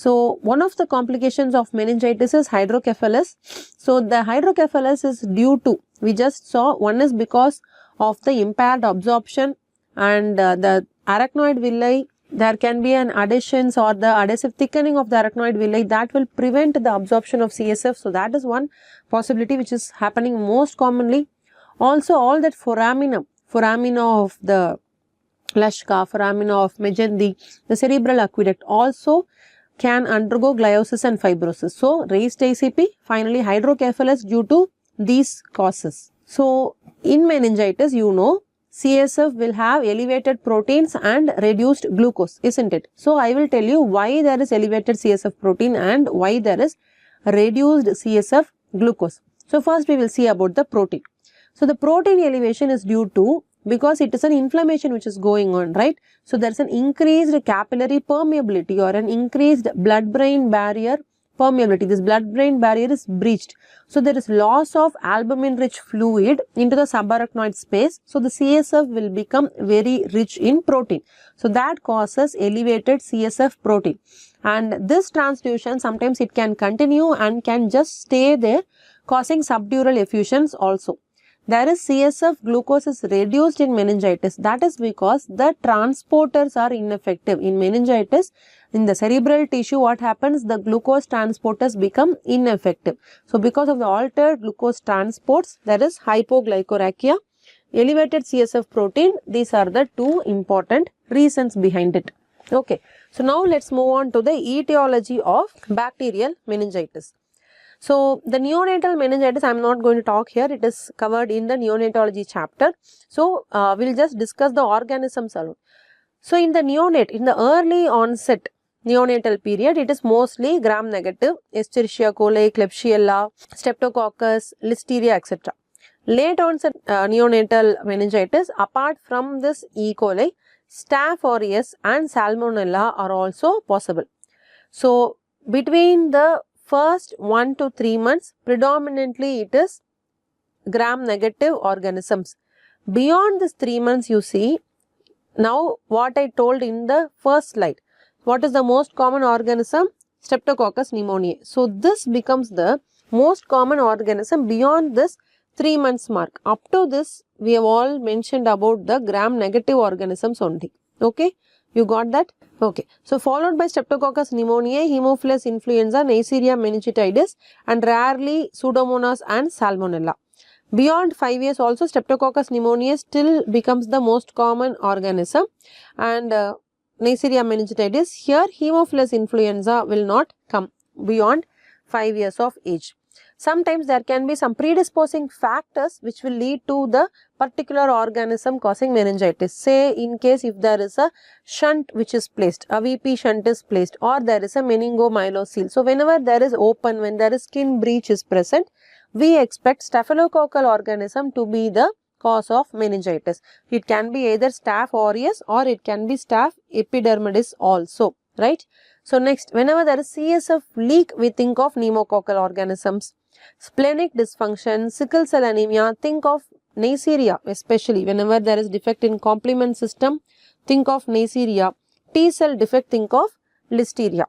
So one of the complications of meningitis is hydrocephalus. So the hydrocephalus is due to, we just saw, one is because of the impaired absorption and the arachnoid villi. There can be an adhesions or the adhesive thickening of the arachnoid villi that will prevent the absorption of CSF. So that is one possibility which is happening most commonly. Also all that foramina of the Lashka, foramina of Mejendi, the cerebral aqueduct also can undergo gliosis and fibrosis. So raised ICP, finally hydrocephalus due to these causes. So in meningitis, you know, CSF will have elevated proteins and reduced glucose, isn't it? So I will tell you why there is elevated CSF protein and why there is reduced CSF glucose. So first we will see about the protein. So the protein elevation is due to, because it is an inflammation which is going on, right? So there is an increased capillary permeability or an increased blood-brain barrier permeability. This blood-brain barrier is breached. So there is loss of albumin-rich fluid into the subarachnoid space. So the CSF will become very rich in protein. So that causes elevated CSF protein. And this transduction, sometimes it can continue and can just stay there, causing subdural effusions also. There is CSF glucose is reduced in meningitis. That is because the transporters are ineffective. In meningitis, in the cerebral tissue, what happens? The glucose transporters become ineffective. So because of the altered glucose transports, there is hypoglycorrhea, elevated CSF protein. These are the two important reasons behind it. Okay. So now let's move on to the etiology of bacterial meningitis. So the neonatal meningitis, I am not going to talk here, it is covered in the neonatology chapter. So we will just discuss the organisms alone. So in the neonate, in the early onset neonatal period, it is mostly gram-negative, Escherichia coli, Klebsiella, Streptococcus, Listeria, etc. Late onset neonatal meningitis, apart from this E. coli, Staph aureus and Salmonella are also possible. So between the first 1 to 3 months, predominantly it is gram-negative organisms. Beyond this 3 months, you see, now what I told in the first slide, what is the most common organism? Streptococcus pneumoniae. So this becomes the most common organism beyond this 3 months mark. Up to this, we have all mentioned about the gram-negative organisms only. Okay, you got that? Okay, so followed by Streptococcus pneumoniae, Haemophilus influenza, Neisseria meningitidis and rarely Pseudomonas and Salmonella. Beyond 5 years also Streptococcus pneumoniae still becomes the most common organism and Neisseria meningitidis. Here Haemophilus influenza will not come beyond 5 years of age. Sometimes there can be some predisposing factors which will lead to the particular organism causing meningitis. Say in case if there is a shunt which is placed, a VP shunt is placed or there is a meningomyelocele. So whenever there is open, when there is skin breach is present, we expect staphylococcal organism to be the cause of meningitis. It can be either Staph aureus or it can be Staph epidermidis also, right? So next, whenever there is CSF leak, we think of pneumococcal organisms. Splenic dysfunction, sickle cell anemia, think of Neisseria, especially whenever there is defect in complement system, think of Neisseria. T cell defect, think of Listeria.